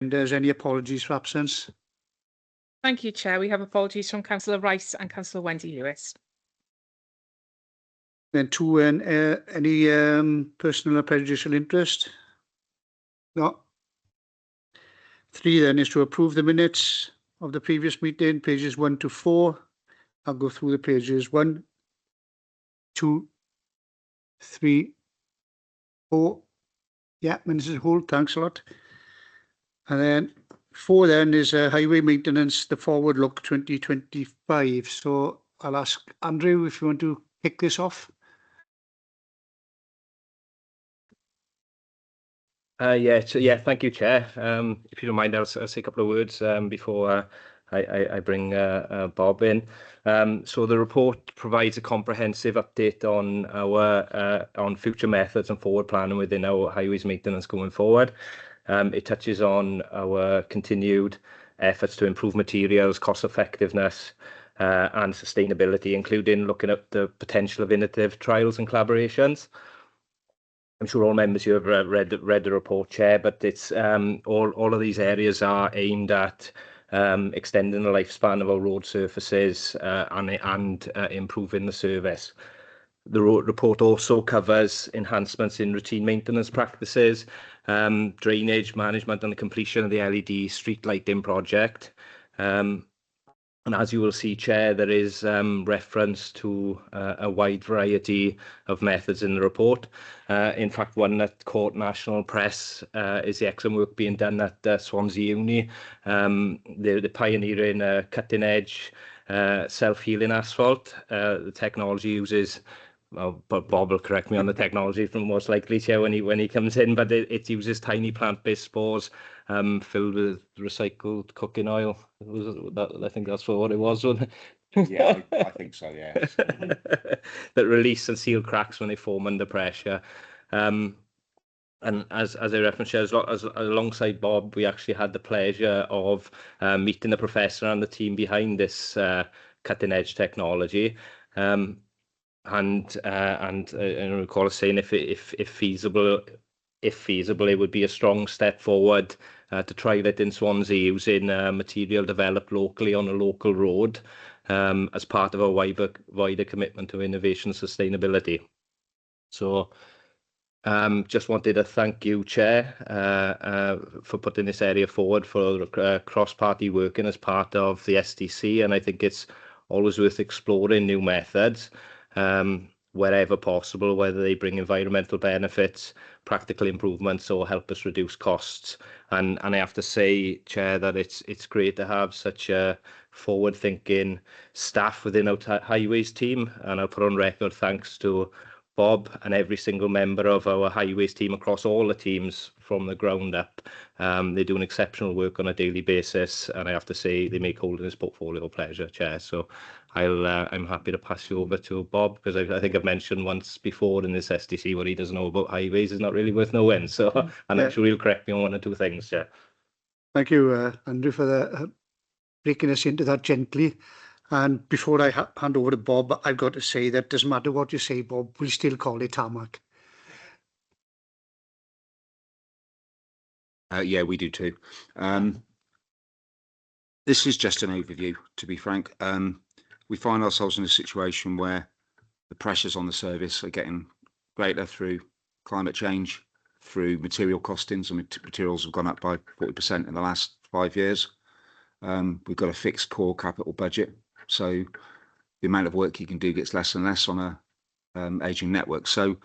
Is any apologies for absence? Thank you, Chair. We have apologies from Councillor Rice and Councillor Wendy Lewis. Then 2, any personal or prejudicial interest? No. 3 then is to approve the minutes of the previous meeting, pages 1 to 4. I'll go through the pages 1, 2, 3, 4. Yeah, minutes as a whole. Thanks a lot. And then 4 then is highway maintenance, the forward look 2025. So I'll ask Andrew if you want to kick this off. Thank you, Chair. If you don't mind, I'll say a couple of words before I bring Bob in. So the report provides a comprehensive update on our on future methods and forward planning within our highways maintenance going forward. It touches on our continued efforts to improve materials, cost effectiveness, and sustainability, including looking at the potential of innovative trials and collaborations. I'm sure all members here have read the report, Chair, but it's all of these areas are aimed at extending the lifespan of our road surfaces and improving the service. The report also covers enhancements in routine maintenance practices, drainage management and the completion of the LED street lighting project. And as you will see, Chair, there is reference to a wide variety of methods in the report. In fact, one that caught national press is the excellent work being done at Swansea Uni. They're pioneering cutting-edge self-healing asphalt. The technology uses, well, Bob will correct me on the technology from most likely, Chair, when he comes in, but it uses tiny plant-based spores filled with recycled cooking oil. I think that's what it was. Yeah, I think so, yeah. That release and seal cracks when they form under pressure. And as I referenced, alongside Bob, we actually had the pleasure of meeting the professor and the team behind this cutting-edge technology. And I recall us saying if feasible, it would be a strong step forward to try that in Swansea using material developed locally on a local road as part of our wider commitment to innovation and sustainability. So just wanted to thank you, Chair, for putting this area forward for cross-party working as part of the SDC, and I think it's always worth exploring new methods wherever possible, whether they bring environmental benefits, practical improvements, or help us reduce costs. And I have to say, Chair, that it's great to have such a forward-thinking staff within our highways team, and I'll put on record thanks to Bob and every single member of our highways team across all the teams from the ground up. They do an exceptional work on a daily basis, and I have to say they make holding this portfolio a pleasure, Chair. So I'm happy to pass you over to Bob, because I think I've mentioned once before in this SDC what he doesn't know about highways is not really worth knowing. So, and I'm sure he'll correct me on 1 or 2 things, Chair. Thank you, Andrew, for breaking us into that gently. And before I hand over to Bob, I've got to say that doesn't matter what you say, Bob, we'll still call it tarmac. Yeah, we do too. This is just an overview, to be frank. We find ourselves in a situation where the pressures on the service are getting greater through climate change, through material costings. I mean, materials have gone up by 40% in the last 5 years. We've got a fixed core capital budget, so the amount of work you can do gets less and less on a aging network. So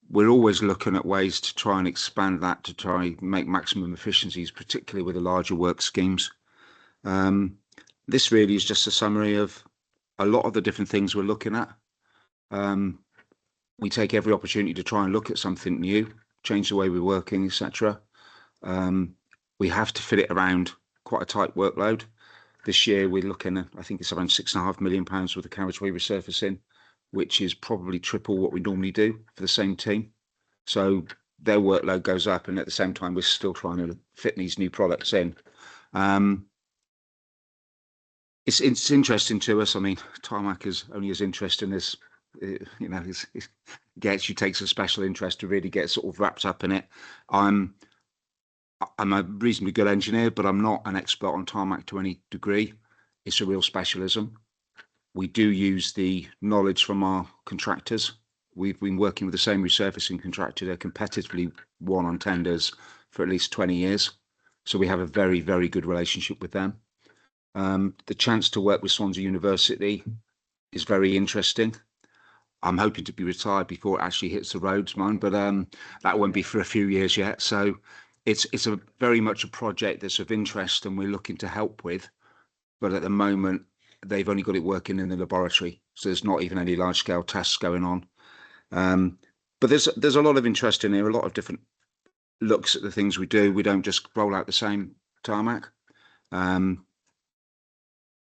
we're always looking at ways to try and expand that, to try and make maximum efficiencies, particularly with the larger work schemes. This really is just a summary of a lot of the different things we're looking at. We take every opportunity to try and look at something new, change the way we're working, etc. We have to fit it around quite a tight workload. This year we're looking at, I think it's around £6.5 million worth of carriageway resurfacing, which is probably triple what we normally do for the same team. So their workload goes up, and at the same time we're still trying to fit these new products in. It's interesting to us. I mean, tarmac is only as interesting as it gets. You takes a special interest to really get sort of wrapped up in it. I'm a reasonably good engineer, but I'm not an expert on tarmac to any degree. It's a real specialism. We do use the knowledge from our contractors. We've been working with the same resurfacing contractor. They're competitively won on tenders for at least 20 years. So we have a very, very good relationship with them. The chance to work with Swansea University is very interesting. I'm hoping to be retired before it actually hits the roads, mine, but that won't be for a few years yet. So it's a very much a project that's of interest and we're looking to help with. But at the moment, they've only got it working in the laboratory. So there's not even any large scale tests going on. But there's a lot of interest in here, a lot of different looks at the things we do. We don't just roll out the same tarmac.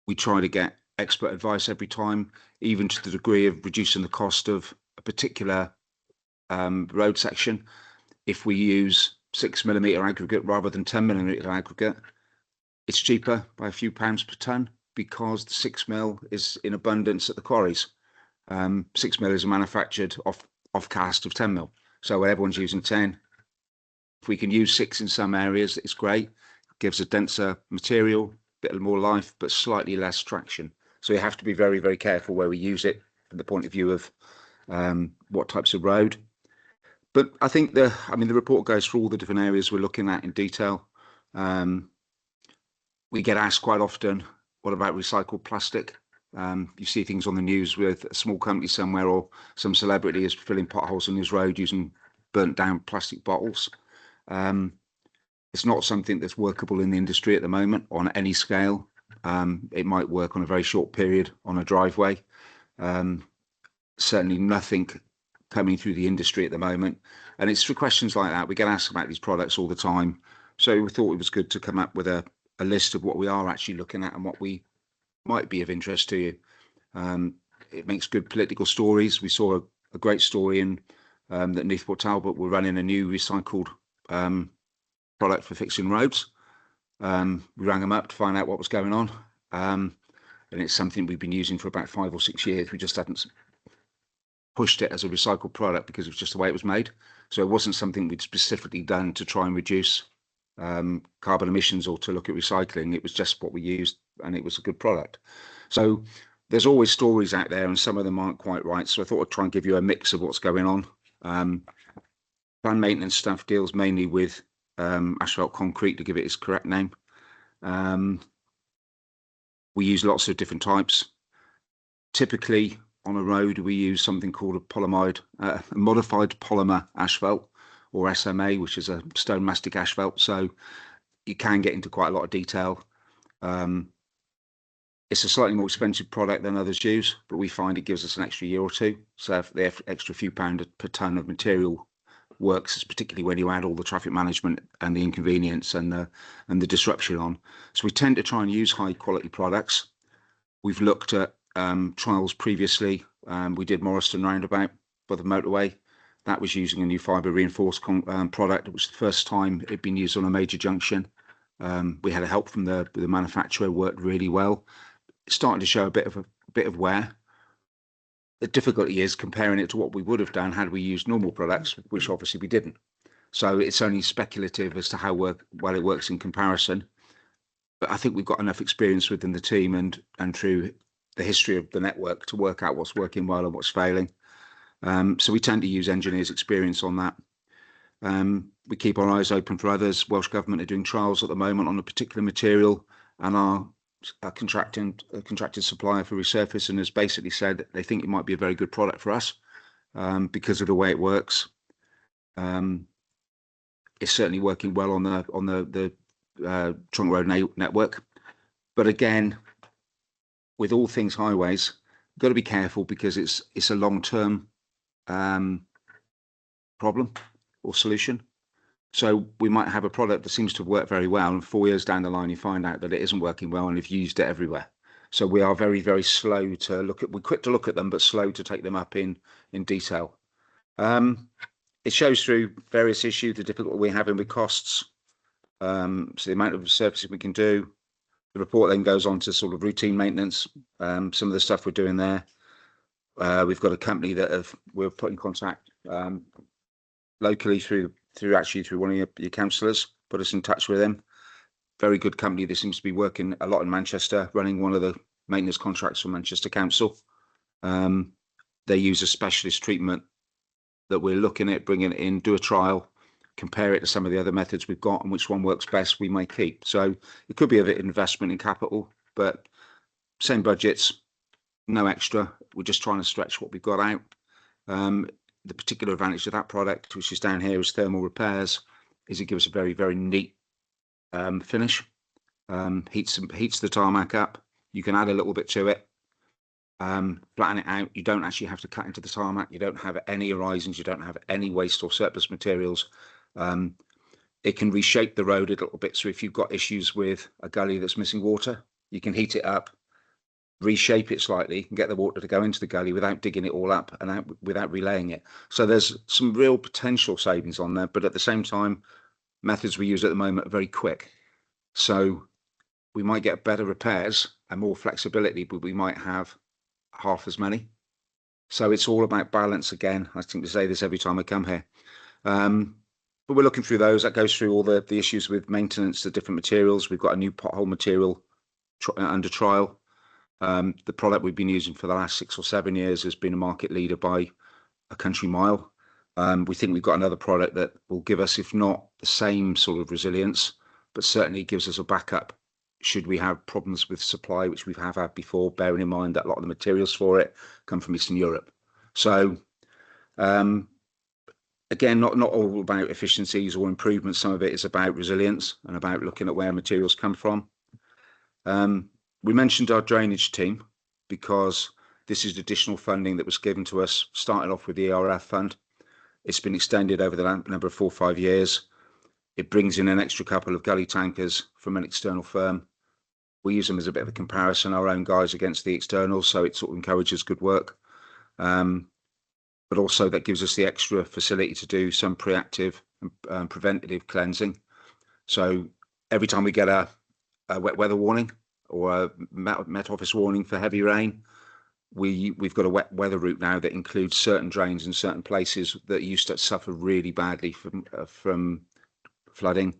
We try to get expert advice every time, even to the degree of reducing the cost of a particular road section. If we use 6mm aggregate rather than 10mm aggregate, it's cheaper by a few pounds per tonne because the 6mm is in abundance at the quarries. 6mm is manufactured off cast of 10mm. So everyone's using 10. If we can use 6 in some areas, it's great. It gives a denser material, a bit more life, but slightly less traction. So you have to be very, very careful where we use it from the point of view of what types of road. But I think the report goes through all the different areas we're looking at in detail. We get asked quite often, what about recycled plastic? You see things on the news with a small company somewhere or some celebrity is filling potholes on his road using burnt down plastic bottles. It's not something that's workable in the industry at the moment on any scale. It might work on a very short period on a driveway. Certainly nothing coming through the industry at the moment. And it's for questions like that. We get asked about these products all the time. So we thought it was good to come up with a list of what we are actually looking at and what we might be of interest to you. It makes good political stories. We saw a great story in that Newport Talbot were running a new recycled product for fixing roads. We rang them up to find out what was going on. And it's something we've been using for about 5 or 6 years. We just hadn't pushed it as a recycled product because it was just the way it was made. So it wasn't something we'd specifically done to try and reduce carbon emissions or to look at recycling. It was just what we used and it was a good product. So there's always stories out there and some of them aren't quite right. So I thought I'd try and give you a mix of what's going on. Plan maintenance stuff deals mainly with asphalt concrete, to give it its correct name. We use lots of different types. Typically on a road, we use something called a modified polymer asphalt, or SMA, which is a stone mastic asphalt. So you can get into quite a lot of detail. It's a slightly more expensive product than others use, but we find it gives us an extra year or two. So if the extra few pound per tonne of material works, particularly when you add all the traffic management and the inconvenience and the disruption on. So we tend to try and use high quality products. We've looked at trials previously. We did Morriston Roundabout by the motorway. That was using a new fibre reinforced product. It was the first time it'd been used on a major junction. We had help from the manufacturer, worked really well. It's starting to show a bit of wear. The difficulty is comparing it to what we would have done had we used normal products, which obviously we didn't. So it's only speculative as to how well it works in comparison. But I think we've got enough experience within the team and through the history of the network to work out what's working well and what's failing. So we tend to use engineers' experience on that. We keep our eyes open for others. Welsh Government are doing trials at the moment on a particular material, and our contracted supplier for resurfacing has basically said that they think it might be a very good product for us because of the way it works. It's certainly working well on the trunk road network, but again, with all things highways, got to be careful because it's a long-term problem or solution. So we might have a product that seems to work very well, and 4 years down the line, you find out that it isn't working well and you've used it everywhere. So we are very, very slow to look at. We're quick to look at them, but slow to take them up in detail. It shows through various issues, the difficulty we're having with costs. So the amount of servicing we can do. The report then goes on to sort of routine maintenance. Some of the stuff we're doing there. We've got a company that we're put in contact locally through one of your councillors put us in touch with them. Very good company. They seems to be working a lot in Manchester, running one of the maintenance contracts for Manchester Council. They use a specialist treatment that we're looking at bringing it in, do a trial, compare it to some of the other methods we've got, and which one works best we may keep. So it could be a bit of investment in capital, but same budgets, no extra. We're just trying to stretch what we've got out. The particular advantage of that product, which is down here, is thermal repairs, is it gives a very, very neat finish. Heats the tarmac up. You can add a little bit to it, flatten it out. You don't actually have to cut into the tarmac. You don't have any horizons. You don't have any waste or surplus materials. It can reshape the road a little bit. So if you've got issues with a gully that's missing water, you can heat it up, reshape it slightly, and get the water to go into the gully without digging it all up and without relaying it. So there's some real potential savings on there, but at the same time, methods we use at the moment are very quick. So we might get better repairs and more flexibility, but we might have half as many. So it's all about balance again. I think to say this every time I come here. But we're looking through those. That goes through all the issues with maintenance, the different materials. We've got a new pothole material under trial. The product we've been using for the last 6 or 7 years has been a market leader by a country mile. We think we've got another product that will give us, if not the same sort of resilience, but certainly gives us a backup should we have problems with supply, which we have had before, bearing in mind that a lot of the materials for it come from Eastern Europe. So again, not all about efficiencies or improvements. Some of it is about resilience and about looking at where materials come from. We mentioned our drainage team because this is additional funding that was given to us, starting off with the ERF fund. It's been extended over the number of 4 or 5 years. It brings in an extra couple of gully tankers from an external firm. We use them as a bit of a comparison, our own guys against the externals, so it sort of encourages good work. But also that gives us the extra facility to do some preactive and preventative cleansing. So every time we get a wet weather warning or a Met Office warning for heavy rain, we've got a wet weather route now that includes certain drains in certain places that used to suffer really badly from flooding.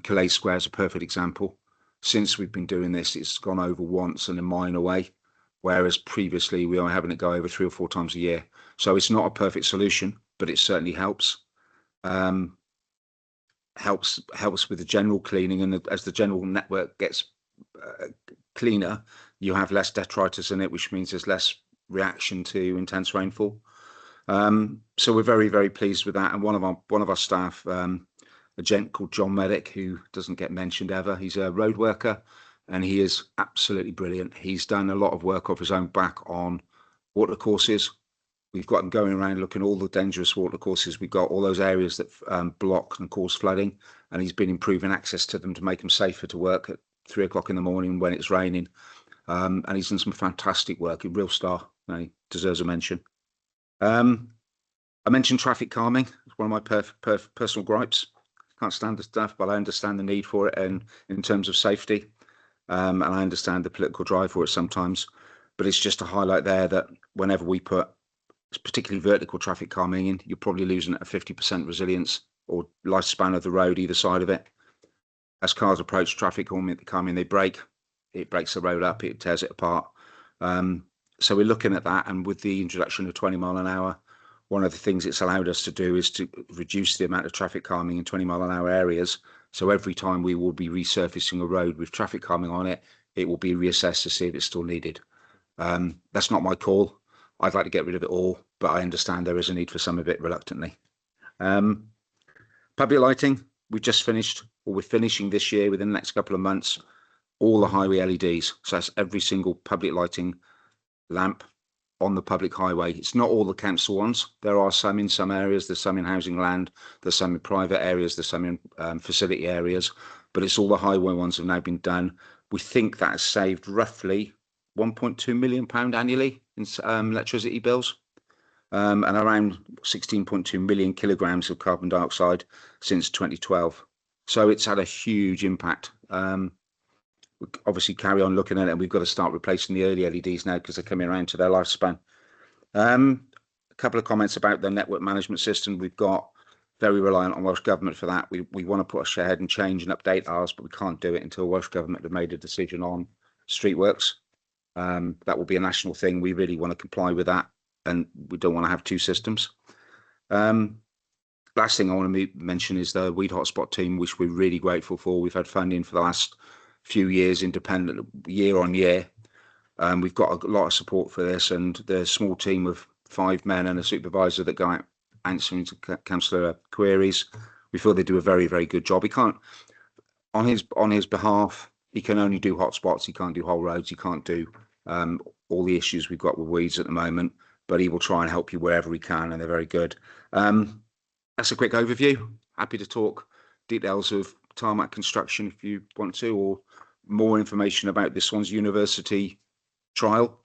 Calais Square is a perfect example. Since we've been doing this, it's gone over once in a minor way, whereas previously we were having it go over 3 or 4 times a year. So it's not a perfect solution, but it certainly helps. Helps with the general cleaning, and as the general network gets cleaner, you have less detritus in it, which means there's less reaction to intense rainfall. So we're very, very pleased with that. And one of our staff, a gent called John Medic, who doesn't get mentioned ever. He's a road worker and he is absolutely brilliant. He's done a lot of work off his own back on water courses. We've got him going around looking at all the dangerous water courses. We've got all those areas that block and cause flooding, and he's been improving access to them to make them safer to work at 3 o'clock in the morning when it's raining. And he's done some fantastic work. A real star. He deserves a mention. I mentioned traffic calming. It's one of my personal gripes. Can't stand the stuff, but I understand the need for it, and in terms of safety, and I understand the political drive for it sometimes. But it's just to highlight there that whenever we put particularly vertical traffic calming in, you're probably losing a 50% resilience or lifespan of the road either side of it. As cars approach traffic calming, they brake. It breaks the road up. It tears it apart. So we're looking at that, and with the introduction of 20 mile an hour, one of the things it's allowed us to do is to reduce the amount of traffic calming in 20 mile an hour areas. So every time we will be resurfacing a road with traffic calming on it, it will be reassessed to see if it's still needed. That's not my call. I'd like to get rid of it all, but I understand there is a need for some of it reluctantly. Public lighting, we're finishing this year within the next couple of months, all the highway LEDs. So that's every single public lighting lamp on the public highway. It's not all the council ones. There are some in some areas. There's some in housing land. There's some in private areas. There's some in facility areas. But it's all the highway ones have now been done. We think that has saved roughly £1.2 million annually in electricity bills, and around 16.2 million kilograms of carbon dioxide since 2012. So it's had a huge impact. We obviously carry on looking at it, and we've got to start replacing the early LEDs now because they're coming around to their lifespan. A couple of comments about the network management system. We've got very reliant on Welsh Government for that. We want to put a ahead and change and update ours, but we can't do it until Welsh Government have made a decision on streetworks. That will be a national thing. We really want to comply with that, and we don't want to have two systems. Last thing I want to mention is the Weed Hotspot team, which we're really grateful for. We've had funding for the last few years, independent, year on year. We've got a lot of support for this, and the small team of 5 men and a supervisor that go out answering to councillor queries. We feel they do a very, very good job. He can't, on his behalf, he can only do hotspots. He can't do whole roads. He can't do all the issues we've got with weeds at the moment, but he will try and help you wherever he can, and they're very good. That's a quick overview. Happy to talk details of tarmac construction if you want to, or more information about this Swansea University trial,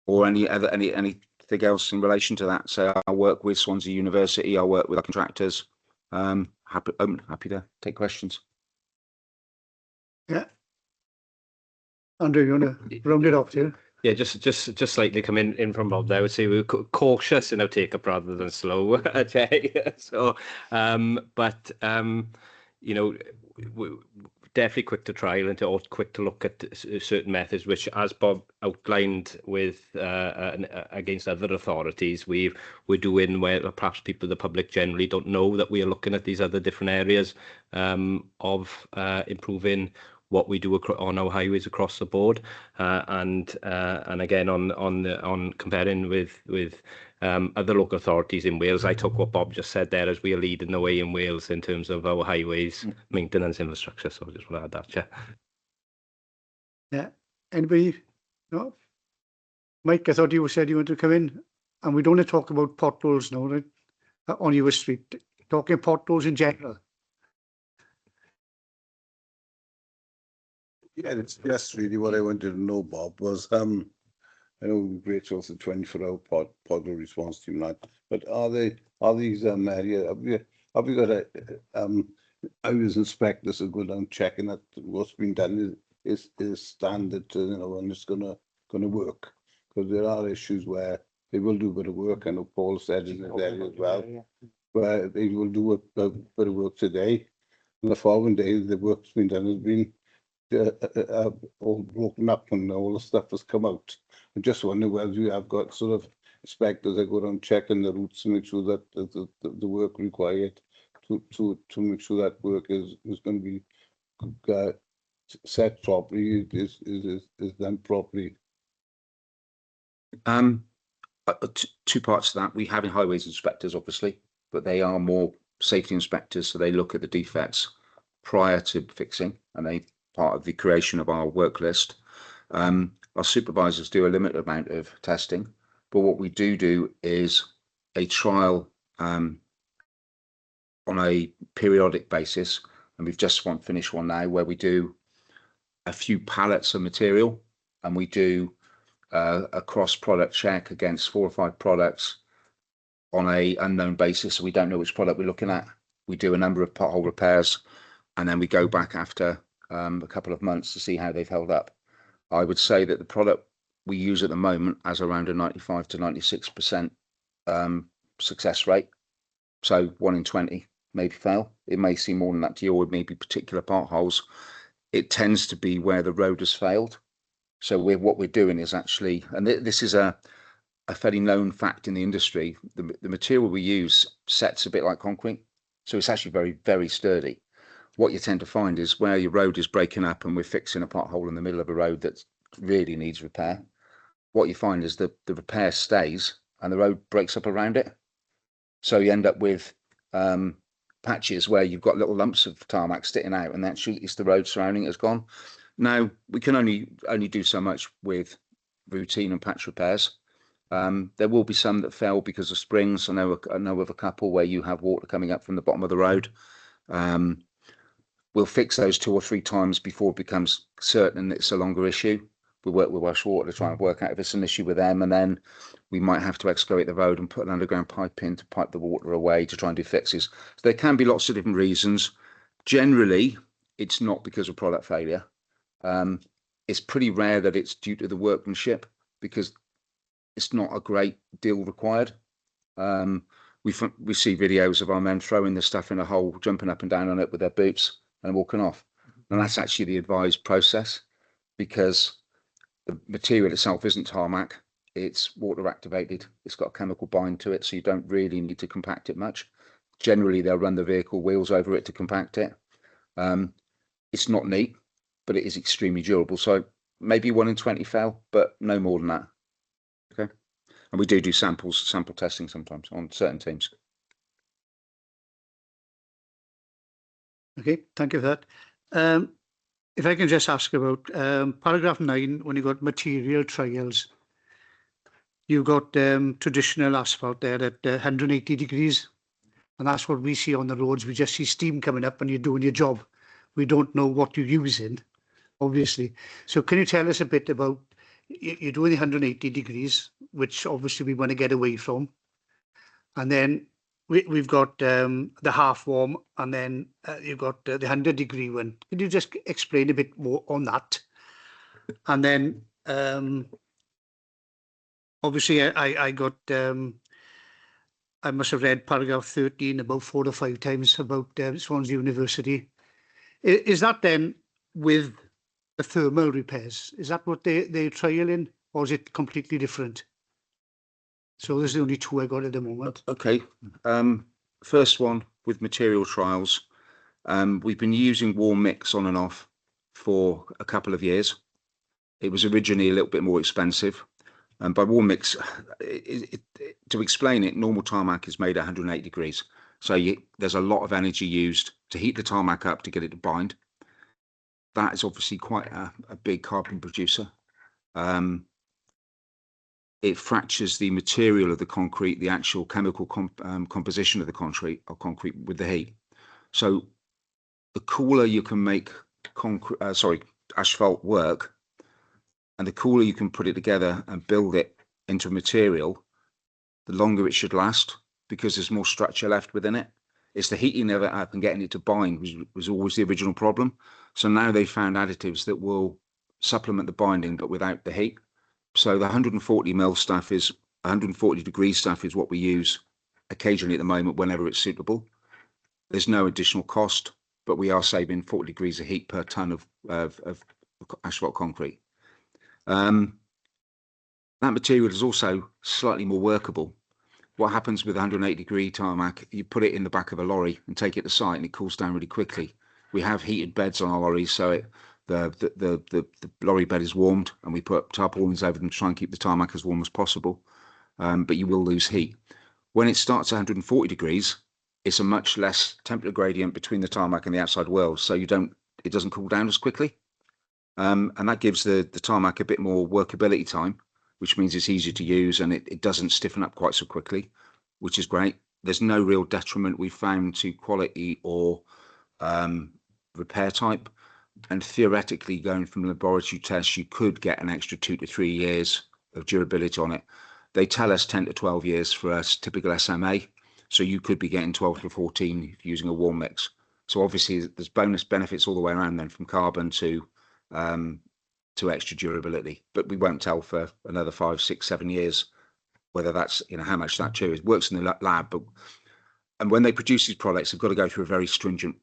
or anything else in relation to that. So I work with Swansea University. I work with our contractors. Happy to take questions. Yeah. Andrew, you want to round it off here? Yeah, just slightly coming in from Bob there. I would say we were cautious in our take-up rather than slow, Jay. So, you know, definitely quick to trial and quick to look at certain methods, which, as Bob outlined with against other authorities, we're doing where perhaps people, the public generally don't know that we are looking at these other different areas of improving what we do on our highways across the board, and again on comparing with other local authorities in Wales. I took what Bob just said there as we are leading the way in Wales in terms of our highways maintenance infrastructure. So I just want to add that. Yeah. Anybody? No. Mike, I thought you said you wanted to come in, and we don't want to talk about potholes now, right? On your street, talking potholes in general. Yeah, it's just really what I wanted to know, Bob, was I know great source of 24-hour pothole response team, but are these area have we got highways inspectors who go down checking that what's been done is standard to, you know, and it's gonna work? Because there are issues where they will do a bit of work. I know Paul said in his area as well, where they will do a bit of work today, and the following day the work's been done has been all broken up and all the stuff has come out. I just wonder whether you have got sort of inspectors that go around checking the routes to make sure that the work required to make sure that work is going to be set properly, is done properly. Two parts to that. We have highways inspectors, obviously, but they are more safety inspectors, so they look at the defects prior to fixing, and they part of the creation of our work list. Our supervisors do a limited amount of testing, but what we do is a trial on a periodic basis, and we've just finished one now where we do a few pallets of material, and we do a cross-product check against 4 or 5 products on a unknown basis, so we don't know which product we're looking at. We do a number of pothole repairs, and then we go back after a couple of months to see how they've held up. I would say that the product we use at the moment has around a 95 to 96% success rate. So 1 in 20 maybe fail. It may seem more than that to you, or maybe particular potholes. It tends to be where the road has failed. So what we're doing is actually, and this is a fairly known fact in the industry, the material we use sets a bit like concrete. So it's actually very, very sturdy. What you tend to find is where your road is breaking up and we're fixing a pothole in the middle of a road that really needs repair, what you find is the repair stays and the road breaks up around it. So you end up with patches where you've got little lumps of tarmac sticking out, and actually it's the road surrounding it has gone. Now, we can only do so much with routine and patch repairs. There will be some that fail because of springs. I know of a couple where you have water coming up from the bottom of the road. We'll fix those 2 or 3 times before it becomes certain it's a longer issue. We work with Welsh Water to try and work out if it's an issue with them, and then we might have to excavate the road and put an underground pipe in to pipe the water away to try and do fixes. So there can be lots of different reasons. Generally, it's not because of product failure. It's pretty rare that it's due to the workmanship, because it's not a great deal required. we see videos of our men throwing the stuff in a hole, jumping up and down on it with their boots and walking off. And that's actually the advised process, because the material itself isn't tarmac, it's water activated, it's got a chemical bind to it, so you don't really need to compact it much. Generally, they'll run the vehicle wheels over it to compact it. It's not neat, but it is extremely durable. So maybe 1 in 20 fail, but no more than that. Okay. And we do sample testing sometimes on certain teams. Okay, thank you for that. If I can just ask about paragraph 9, when you got material trials, you've got traditional asphalt there at 180 degrees, and that's what we see on the roads. We just see steam coming up and you're doing your job. We don't know what you're using, obviously. So can you tell us a bit about, you're doing the 180 degrees, which obviously we want to get away from. And then we've got the half warm, and then you've got the 100-degree one. Could you just explain a bit more on that? And then obviously I got I must have read paragraph 13 about 4 or 5 times about Swansea University. Is that then with the thermal repairs? Is that what they're trialing, or is it completely different? So there's the only 2 I got at the moment. Okay. First one with material trials. We've been using warm mix on and off for a couple of years. It was originally a little bit more expensive. And by warm mix, to explain it, normal tarmac is made at 108 degrees. So there's a lot of energy used to heat the tarmac up to get it to bind. That is obviously quite a big carbon producer. It fractures the material of the concrete, the actual chemical composition of the concrete with the heat. So the cooler you can make asphalt work, and the cooler you can put it together and build it into a material, the longer it should last, because there's more structure left within it. It's the heating of it up and getting it to bind was always the original problem. So now they found additives that will supplement the binding, but without the heat. So the 140 mil stuff is 140 degree stuff is what we use occasionally at the moment whenever it's suitable. There's no additional cost, but we are saving 40 degrees of heat per ton of asphalt concrete. That material is also slightly more workable. What happens with 180 degree tarmac, you put it in the back of a lorry and take it to site and it cools down really quickly. We have heated beds on our lorries, so the lorry bed is warmed, and we put tarpaulins over them to try and keep the tarmac as warm as possible. But you will lose heat. When it starts at 140 degrees, it's a much less temperature gradient between the tarmac and the outside world, so it doesn't cool down as quickly. And that gives the tarmac a bit more workability time, which means it's easier to use, and it doesn't stiffen up quite so quickly, which is great. There's no real detriment we've found to quality or repair type. And theoretically, going from laboratory tests, you could get an extra 2 to 3 years of durability on it. They tell us 10 to 12 years for a typical SMA. So you could be getting 12 to 14 using a warm mix. So obviously there's bonus benefits all the way around then, from carbon to extra durability. But we won't tell for another 5, 6, 7 years whether that's, how much that too. It works in the lab, and when they produce these products, they've got to go through a very stringent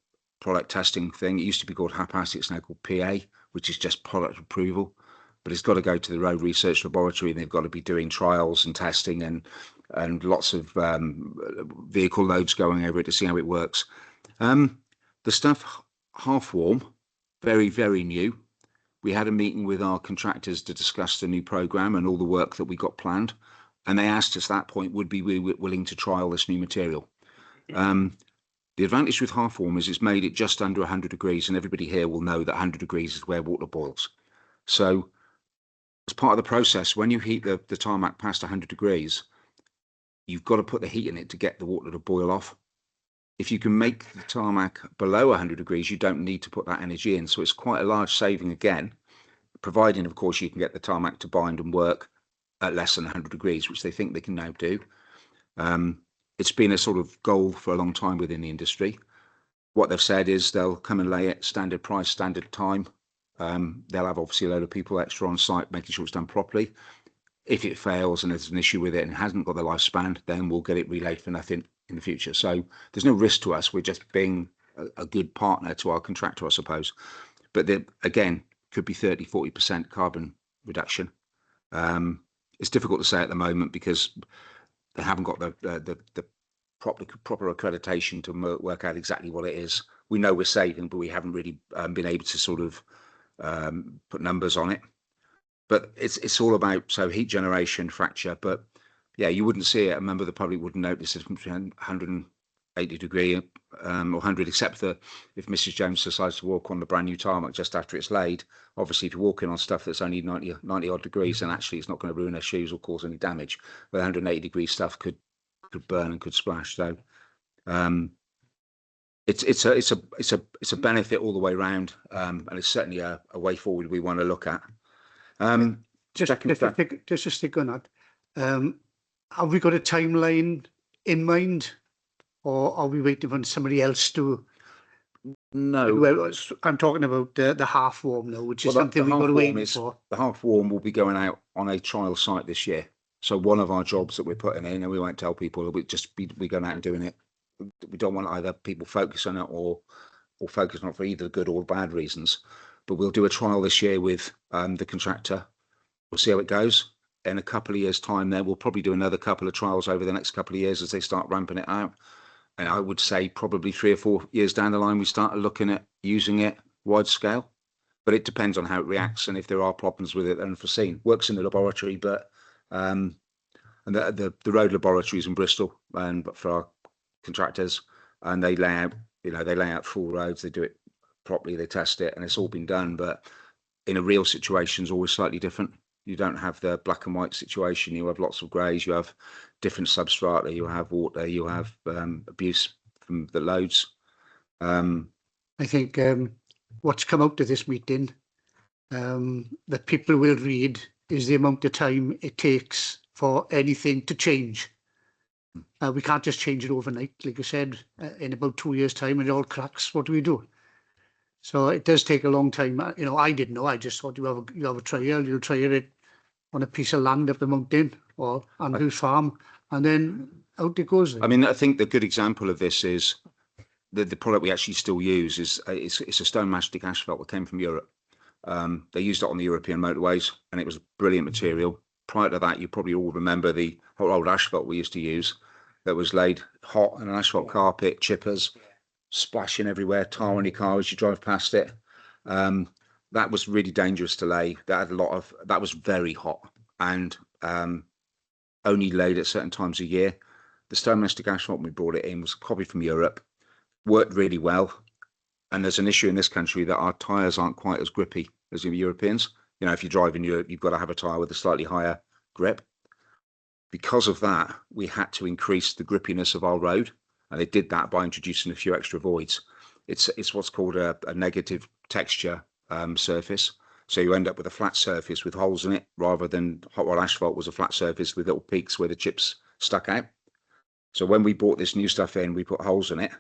product testing thing. It used to be called HAPAS, it's now called PA, which is just product approval, but it's got to go to the road research laboratory, and they've got to be doing trials and testing and lots of vehicle loads going over it to see how it works. The stuff half warm, very, very new. We had a meeting with our contractors to discuss the new program and all the work that we got planned, and they asked us at that point, would we be willing to trial this new material? The advantage with half warm is it's made it just under 100 degrees, and everybody here will know that 100 degrees is where water boils. So as part of the process, when you heat the tarmac past 100 degrees, you've got to put the heat in it to get the water to boil off. If you can make the tarmac below 100 degrees, you don't need to put that energy in. So it's quite a large saving again, providing, of course, you can get the tarmac to bind and work at less than 100 degrees, which they think they can now do. It's been a sort of goal for a long time within the industry. What they've said is they'll come and lay it standard price, standard time. They'll have obviously a load of people extra on site making sure it's done properly. if it fails and there's an issue with it and hasn't got the lifespan, then we'll get it relayed for nothing in the future. So there's no risk to us. We're just being a good partner to our contractor, I suppose. But again, could be 30-40% carbon reduction. It's difficult to say at the moment because they haven't got the proper accreditation to work out exactly what it is. We know we're saving, but we haven't really been able to sort of put numbers on it. But it's all about heat generation, fracture. But yeah, you wouldn't see it. A member of the public wouldn't notice the difference between 180 degree or 100, except that if Mrs. Jones decides to walk on the brand new tarmac just after it's laid. Obviously, if you're walking on stuff that's only 90 odd degrees, then actually it's not going to ruin her shoes or cause any damage. But 180 degree stuff could burn and could splash. So it's a benefit all the way around, and it's certainly a way forward we want to look at. Just to stick on that, have we got a timeline in mind, or are we waiting for somebody else to? No. Well, I'm talking about the half warm now, which is something we've got to wait for. The half warm will be going out on a trial site this year. So one of our jobs that we're putting in, and we won't tell people, we're going out and doing it. We don't want either people focus on it or focus on it for either good or bad reasons. But we'll do a trial this year with the contractor. We'll see how it goes. In a couple of years' time, then we'll probably do another couple of trials over the next couple of years as they start ramping it out. And I would say probably 3 or 4 years down the line, we start looking at using it wide scale. But it depends on how it reacts and if there are problems with it unforeseen. Works in the laboratory, but and the road laboratories in Bristol, and for our contractors, and they lay out full roads. They do it properly. They test it, and it's all been done. But in a real situation, it's always slightly different. You don't have the black and white situation. You have lots of greys. You have different substrata. You have water. You have abuse from the loads. I think what's come out of this meeting that people will read is the amount of time it takes for anything to change. We can't just change it overnight. Like I said, in about 2 years' time, it all cracks. What do we do? So it does take a long time. You know, I didn't know. I just thought you have a trial. You'll trial it on a piece of land up the mountain or Andrew's farm, and then out it goes. I mean, I think the good example of this is the product we actually still use is it's a stone mastic asphalt that came from Europe. They used it on the European motorways, and it was a brilliant material. Prior to that, you probably all remember the old asphalt we used to use that was laid hot on an asphalt carpet, chippers splashing everywhere, tar on your car as you drive past it. That was really dangerous to lay. That was very hot and only laid at certain times of year. The stone mastic asphalt, when we brought it in, was copied from Europe, worked really well. And there's an issue in this country that our tyres aren't quite as grippy as the Europeans. You know, if you drive in Europe, you've got to have a tyre with a slightly higher grip. Because of that, we had to increase the grippiness of our road. And they did that by introducing a few extra voids. It's what's called a negative texture surface. So you end up with a flat surface with holes in it, rather than hot rod asphalt was a flat surface with little peaks where the chips stuck out. So when we brought this new stuff in, we put holes in it,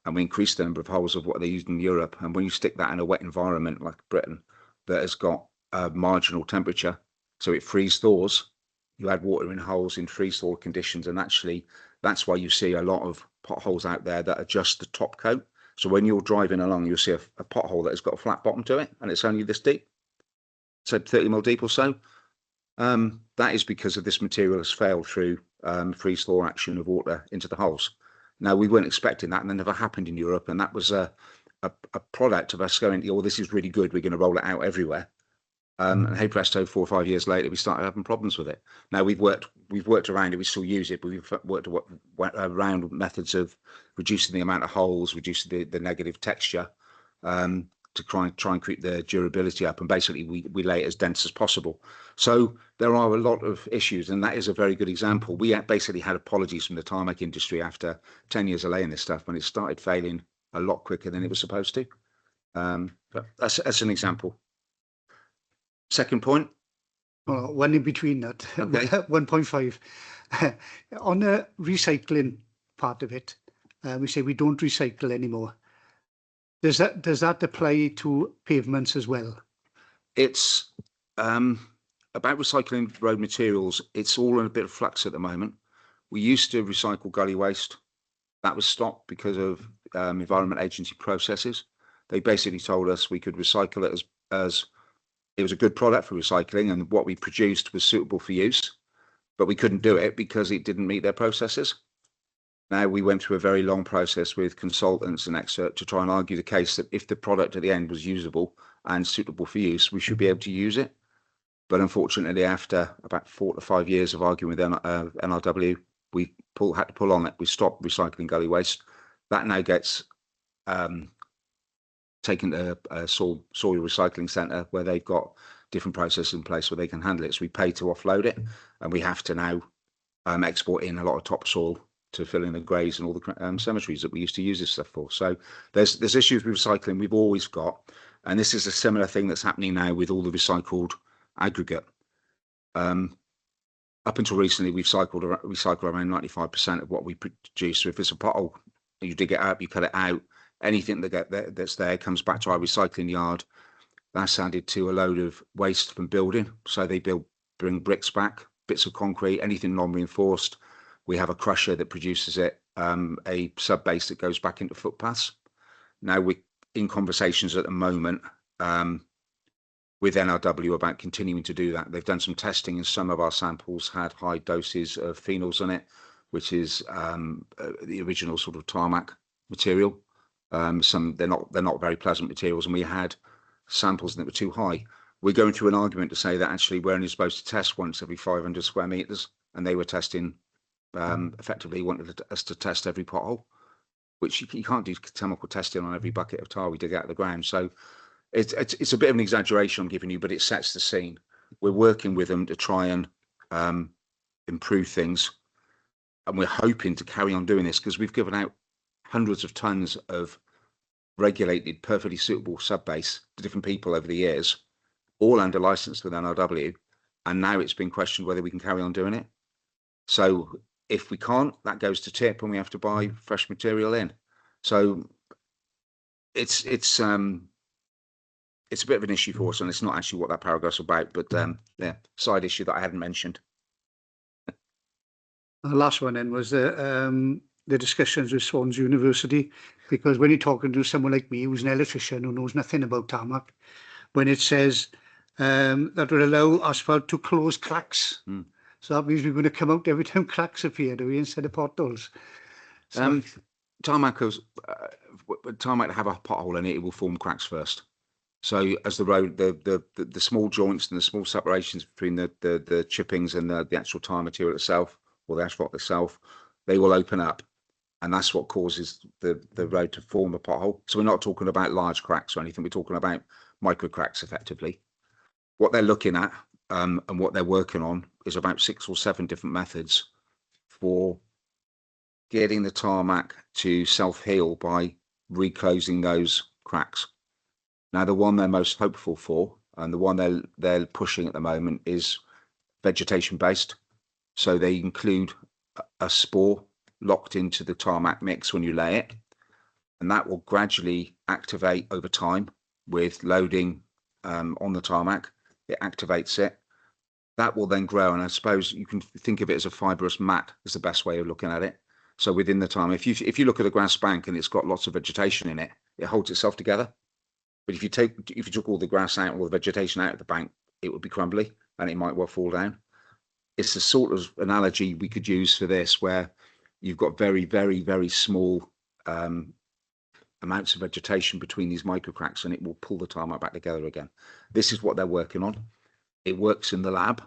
and we increased the number of holes of what they used in Europe. And when you stick that in a wet environment like Britain, that has got a marginal temperature, so it freeze thaws, you add water in holes in freeze thaw conditions, and actually that's why you see a lot of potholes out there that are just the top coat. So when you're driving along, you'll see a pothole that has got a flat bottom to it, and it's only this deep, so 30 mil deep or so. That is because of this material has failed through freeze thaw action of water into the holes. Now, we weren't expecting that, and that never happened in Europe. And that was a product of us going, oh, this is really good, we're going to roll it out everywhere. And hey presto, 4 or 5 years later, we started having problems with it. Now we've worked around it, we still use it, but we've worked around methods of reducing the amount of holes, reducing the negative texture, to try and keep the durability up. And basically we lay it as dense as possible. So there are a lot of issues, and that is a very good example. We basically had apologies from the tarmac industry after 10 years of laying this stuff, when it started failing a lot quicker than it was supposed to. But that's an example. Second point. Well, one in between that, okay. 1.5. On the recycling part of it, we say we don't recycle anymore. Does that apply to pavements as well? It's about recycling road materials, it's all in a bit of flux at the moment. We used to recycle gully waste. That was stopped because of Environment Agency processes. They basically told us we could recycle it as it was a good product for recycling and what we produced was suitable for use, but we couldn't do it because it didn't meet their processes. Now, we went through a very long process with consultants and experts to try and argue the case that if the product at the end was usable and suitable for use, we should be able to use it. But unfortunately, after about 4 to 5 years of arguing with NRW, we had to pull on it. We stopped recycling gully waste. That now gets taken to a soil recycling centre where they've got different processes in place where they can handle it. So we pay to offload it, and we have to now export in a lot of topsoil to fill in the graves and all the cemeteries that we used to use this stuff for. So there's issues with recycling we've always got, and this is a similar thing that's happening now with all the recycled aggregate. Up until recently, we've recycled around 95% of what we produce. So if it's a pothole, you dig it up, you cut it out, anything that's there comes back to our recycling yard. That's added to a load of waste from building. So they bring bricks back, bits of concrete, anything non-reinforced. We have a crusher that produces it, a sub base that goes back into footpaths. Now we're in conversations at the moment with NRW about continuing to do that. They've done some testing and some of our samples had high doses of phenols in it, which is the original sort of tarmac material. They're not very pleasant materials, and we had samples that were too high. We're going through an argument to say that actually we're only supposed to test once every 500 square meters, and they were testing effectively wanted us to test every pothole, which you can't do chemical testing on every bucket of tar we dig out of the ground. So it's a bit of an exaggeration I'm giving you, but it sets the scene. We're working with them to try and improve things, and we're hoping to carry on doing this because we've given out hundreds of tons of regulated, perfectly suitable subbase to different people over the years, all under license with NRW, and now it's been questioned whether we can carry on doing it. So if we can't, that goes to tip and we have to buy fresh material in. So it's a bit of an issue for us, and it's not actually what that paragraph's about, but yeah, side issue that I hadn't mentioned. The last one then was the discussions with Swansea University, because when you're talking to someone like me who's an electrician who knows nothing about tarmac, when it says that would allow asphalt to close cracks, so that means we're going to come out every time cracks appear, do we, instead of potholes? So, Tarmac have a pothole in it, it will form cracks first. So as the road, the small joints and the small separations between the chippings and the actual tar material itself, or the asphalt itself, they will open up, and that's what causes the road to form a pothole. So we're not talking about large cracks or anything. We're talking about micro cracks, effectively. What they're looking at and what they're working on is about 6 or 7 different methods for getting the tarmac to self-heal by reclosing those cracks. Now, the one they're most hopeful for, and the one they're pushing at the moment, is vegetation-based. So they include a spore locked into the tarmac mix when you lay it, and that will gradually activate over time with loading on the tarmac. It activates it. That will then grow, and I suppose you can think of it as a fibrous mat is the best way of looking at it. So within the time, if you look at a grass bank and it's got lots of vegetation in it, it holds itself together. But if you took all the grass out, all the vegetation out of the bank, it would be crumbly and it might well fall down. It's the sort of analogy we could use for this, where you've got very, very, very small amounts of vegetation between these microcracks, and it will pull the tarmac back together again. This is what they're working on. It works in the lab.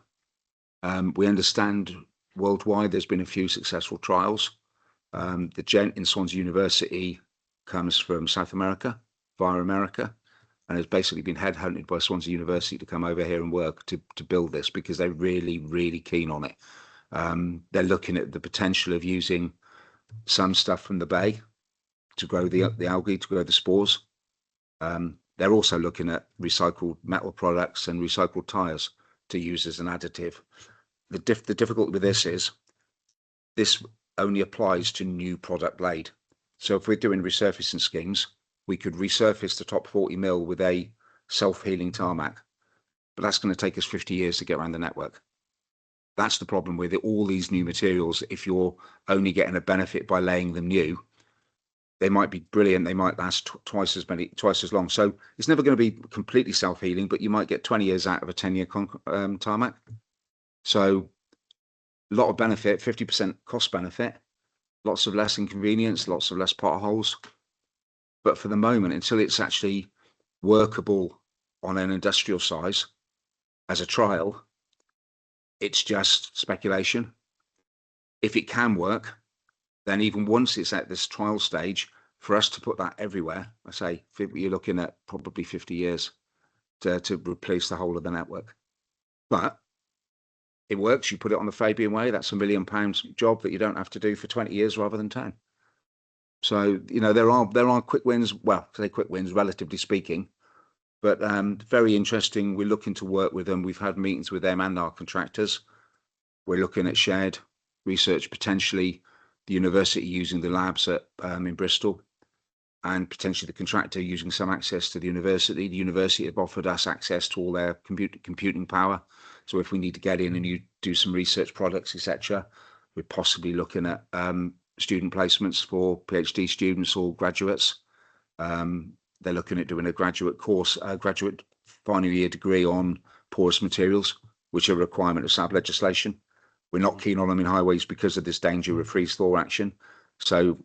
We understand worldwide there's been a few successful trials. The gent in Swansea University comes from South America, via America, and has basically been headhunted by Swansea University to come over here and work to build this, because they're really, really keen on it. They're looking at the potential of using some stuff from the bay to grow the algae, to grow the spores. They're also looking at recycled metal products and recycled tyres to use as an additive. The difficulty with this is this only applies to new product blade. So if we're doing resurfacing schemes, we could resurface the top 40 mil with a self-healing tarmac. but that's going to take us 50 years to get around the network. That's the problem with it. All these new materials, if you're only getting a benefit by laying them new, they might be brilliant. They might last twice as long. So it's never going to be completely self-healing, but you might get 20 years out of a 10-year tarmac. So a lot of benefit, 50% cost benefit, lots of less inconvenience, lots of less potholes. But for the moment, until it's actually workable on an industrial size as a trial, it's just speculation. If it can work, then even once it's at this trial stage, for us to put that everywhere, I say you're looking at probably 50 years to replace the whole of the network. But it works. You put it on the Fabian way. That's £1 million job that you don't have to do for 20 years rather than 10. So, you know, there are quick wins. Well, say quick wins, relatively speaking, but very interesting. We're looking to work with them. We've had meetings with them and our contractors. We're looking at shared research, potentially the university using the labs at in Bristol, and potentially the contractor using some access to the university. The university have offered us access to all their computing power. So if we need to get in and you do some research products, etc., we're possibly looking at student placements for PhD students or graduates. They're looking at doing a graduate course, a graduate final year degree on porous materials, which are a requirement of SAB legislation. We're not keen on them in highways because of this danger of freeze thaw action. So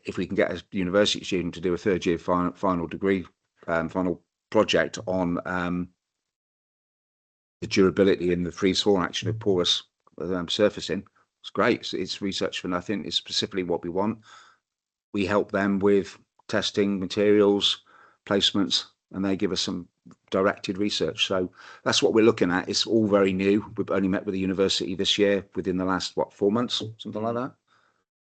if we can get a university student to do a third year final degree, final project on the durability and the freeze thaw action of porous surfacing, it's great. It's research for nothing. It's specifically what we want. We help them with testing materials, placements, and they give us some directed research. So that's what we're looking at. It's all very new. We've only met with the university this year within the last, 4 months, something like that.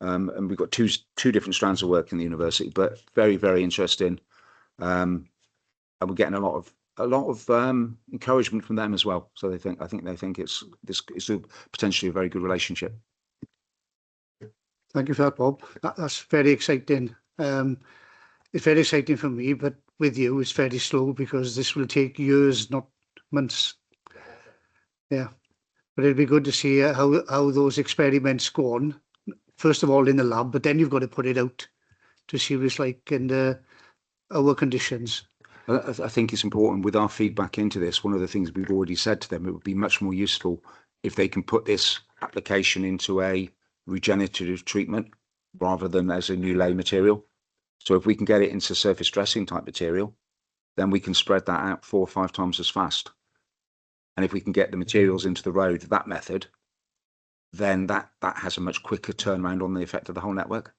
And we've got two different strands of work in the university, but very, very interesting. And we're getting a lot of encouragement from them as well. So I think they think it's potentially a very good relationship. Thank you for that, Bob. That's very exciting. It's very exciting for me, but with you, it's very slow because this will take years, not months. Yeah, but it'll be good to see how those experiments go on. First of all in the lab, but then you've got to put it out to see what it's like in our conditions. I think it's important with our feedback into this. One of the things we've already said to them, it would be much more useful if they can put this application into a regenerative treatment rather than as a new lay material. So if we can get it into surface dressing type material, then we can spread that out 4 or 5 times as fast. And if we can get the materials into the road, that method, then that has a much quicker turnaround on the effect of the whole network.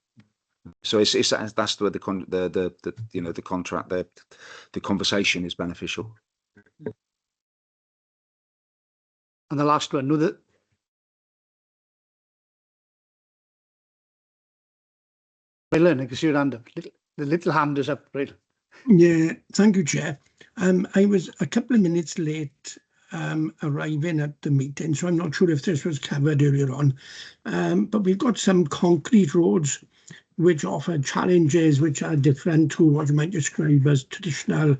So that's where the contract, the conversation is beneficial. And the last one, the I can see your hand up. The little hand is up, right? Yeah, thank you, Chair. I was a couple of minutes late arriving at the meeting, so I'm not sure if this was covered earlier on. But we've got some concrete roads which offer challenges which are different to what you might describe as traditional.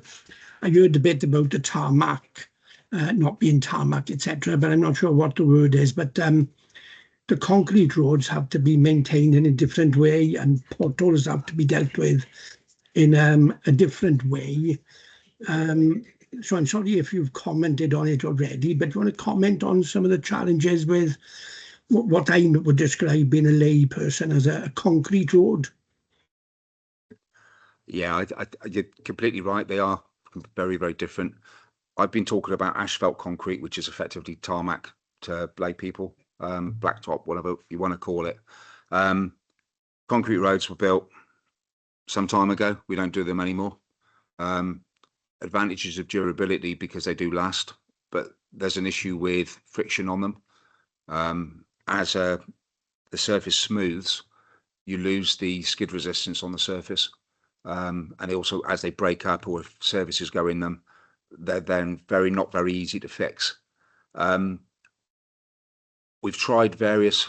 I heard a bit about the tarmac, not being tarmac, etc., but I'm not sure what the word is. But the concrete roads have to be maintained in a different way, and potholes have to be dealt with in a different way. So I'm sorry if you've commented on it already, but do you want to comment on some of the challenges with what I would describe being a lay person as a concrete road? Yeah, you're completely right. They are very, very different. I've been talking about asphalt concrete, which is effectively tarmac to lay people, blacktop, whatever you want to call it. Concrete roads were built some time ago. We don't do them anymore. Advantages of durability because they do last, but there's an issue with friction on them. As the surface smooths, you lose the skid resistance on the surface. And also, as they break up or if services go in them, they're then not very easy to fix. We've tried various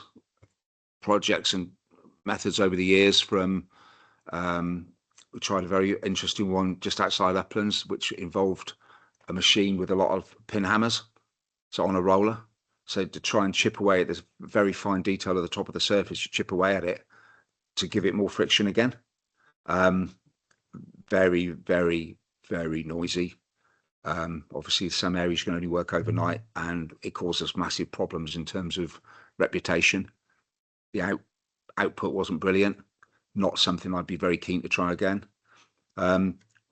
projects and methods over the years. We tried a very interesting one just outside Uplands, which involved a machine with a lot of pin hammers, so on a roller. So to try and chip away at this very fine detail at the top of the surface, you chip away at it to give it more friction again. Very, very, very noisy. Obviously, some areas can only work overnight, and it causes massive problems in terms of reputation. The output wasn't brilliant. Not something I'd be very keen to try again.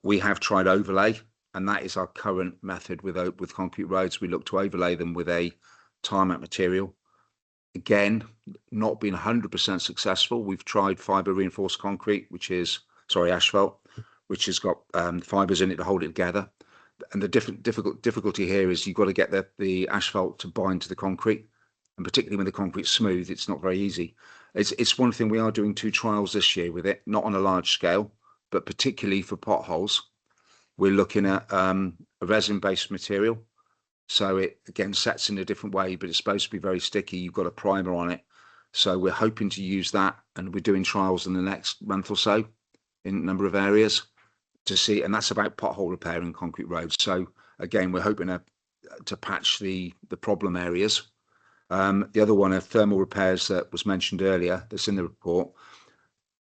We have tried overlay, and that is our current method with concrete roads. We look to overlay them with a tarmac material. Again, not been 100% successful. We've tried fibre reinforced concrete, asphalt, which has got fibres in it to hold it together. And the difficulty here is you've got to get the asphalt to bind to the concrete, and particularly when the concrete's smooth, it's not very easy. It's one thing. We are doing 2 trials this year with it, not on a large scale, but particularly for potholes. We're looking at a resin-based material. So it, again, sets in a different way, but it's supposed to be very sticky. You've got a primer on it. So we're hoping to use that, and we're doing trials in the next month or so in a number of areas to see, and that's about pothole repair in concrete roads. So again, we're hoping to patch the problem areas. The other one are thermal repairs that was mentioned earlier, that's in the report.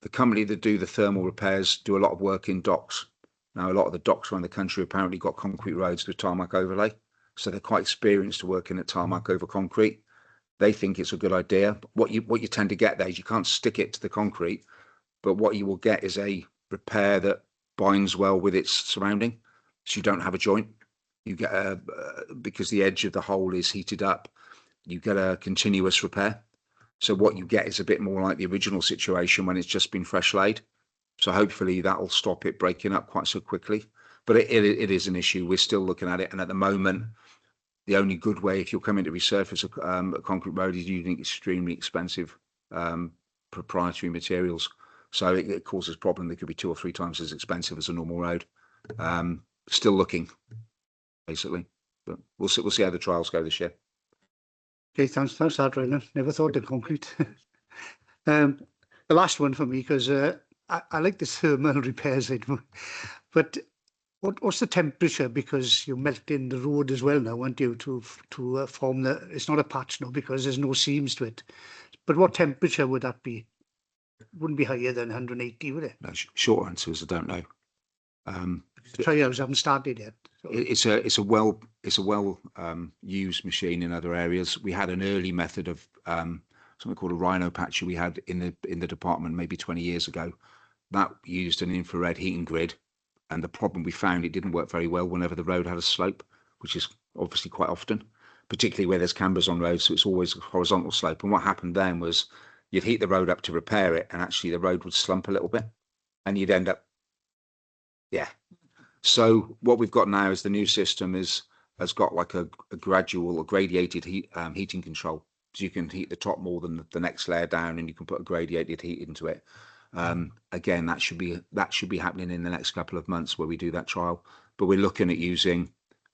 The company that do the thermal repairs do a lot of work in docks. Now, a lot of the docks around the country apparently got concrete roads with tarmac overlay. So they're quite experienced to working at tarmac over concrete. They think it's a good idea. What you tend to get there is you can't stick it to the concrete, but what you will get is a repair that binds well with its surrounding. So you don't have a joint. You get because the edge of the hole is heated up, you get a continuous repair. So what you get is a bit more like the original situation when it's just been fresh laid. So hopefully that'll stop it breaking up quite so quickly. But it is an issue. We're still looking at it. And at the moment, the only good way, if you're coming to resurface a concrete road, is using extremely expensive proprietary materials. So it causes problem. They could be 2 or 3 times as expensive as a normal road. Still looking, basically. But we'll see how the trials go this year. Okay, thanks for that, Ryan. Never thought of concrete. The last one for me, because I like the thermal repairs, but what's the temperature? Because you're melting the road as well now, aren't you, to form the, it's not a patch now because there's no seams to it. But what temperature would that be? It wouldn't be higher than 180, would it? No, short answer is I don't know. The trials haven't started yet. So. It's a well used machine in other areas. We had an early method of something called a rhino patcher we had in the department maybe 20 years ago. That used an infrared heating grid, and the problem we found, it didn't work very well whenever the road had a slope, which is obviously quite often, particularly where there's cambers on roads, so it's always a horizontal slope. And what happened then was you'd heat the road up to repair it, and actually the road would slump a little bit, and you'd end up, yeah. So what we've got now is the new system has got like a gradual or gradiated heating control. So you can heat the top more than the next layer down, and you can put a gradiated heat into it. Again, that should be happening in the next couple of months where we do that trial. But we're looking at using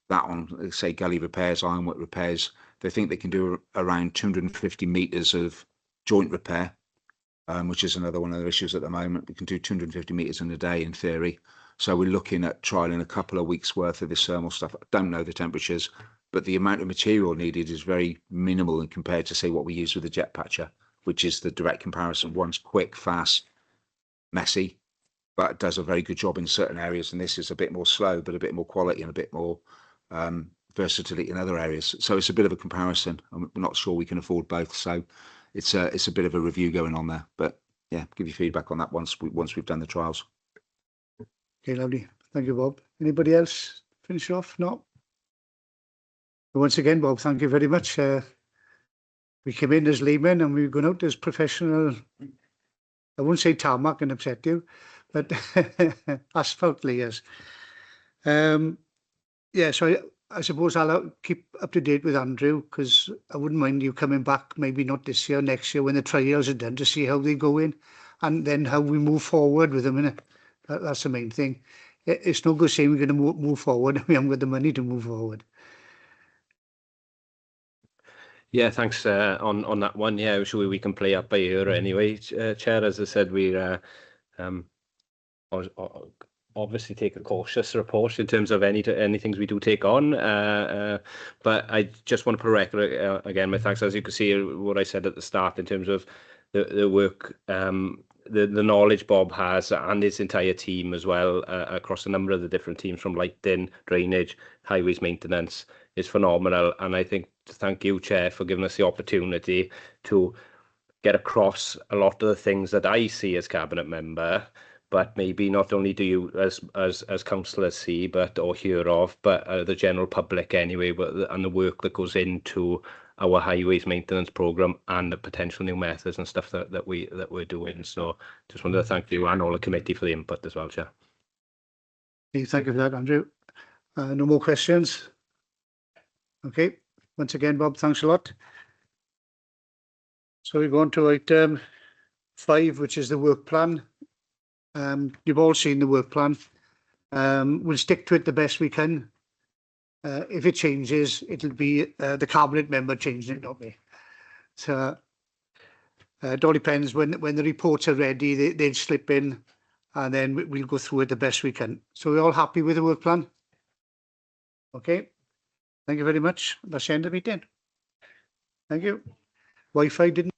that on, say, gully repairs, ironwork repairs. They think they can do around 250 meters of joint repair, which is another one of the issues at the moment. We can do 250 meters in a day in theory. So we're looking at trialing a couple of weeks worth of this thermal stuff. I don't know the temperatures, but the amount of material needed is very minimal and compared to, say, what we use with the jet patcher, which is the direct comparison. One's quick, fast, messy, but does a very good job in certain areas. And this is a bit more slow, but a bit more quality and a bit more versatility in other areas. So it's a bit of a comparison. I'm not sure we can afford both. So it's a bit of a review going on there. But yeah, give you feedback on that once we've done the trials. Okay, lovely. Thank you, Bob. Anybody else finish off? No? Once again, Bob, thank you very much. We came in as laymen and we've gone out as professional, I won't say tarmac and upset you, but asphalt layers. Yeah, so I suppose I'll keep up to date with Andrew, because I wouldn't mind you coming back, maybe not this year, next year when the trials are done, to see how they go in and then how we move forward with them. Innit? That's the main thing. It's no good saying we're going to move forward and we haven't got the money to move forward. Yeah, thanks on that one. Yeah, I'm sure we can play up by ear anyway. Chair, as I said, we're obviously take a cautious approach in terms of any things we do take on. But I just want to put a record again. My thanks, as you can see, what I said at the start in terms of the work, the knowledge Bob has and his entire team as well, across a number of the different teams from lighting, drainage, highways maintenance is phenomenal. And I think to thank you, Chair, for giving us the opportunity to get across a lot of the things that I see as cabinet member, but maybe not only do you as councillors see, but or hear of, but the general public anyway, and the work that goes into our highways maintenance programme and the potential new methods and stuff that we're doing. So just wanted to thank you and all the committee for the input as well, Chair. Thank you for that, Andrew. No more questions. Okay. Once again, Bob, thanks a lot. So we go on to item 5, which is the work plan. You've all seen the work plan. We'll stick to it the best we can. If it changes, it'll be the cabinet member changing it, not me. So it all depends when the reports are ready, they'll slip in, and then we'll go through it the best we can. So we're all happy with the work plan? Okay. Thank you very much. That's the end of the meeting. Thank you. Wi-Fi didn't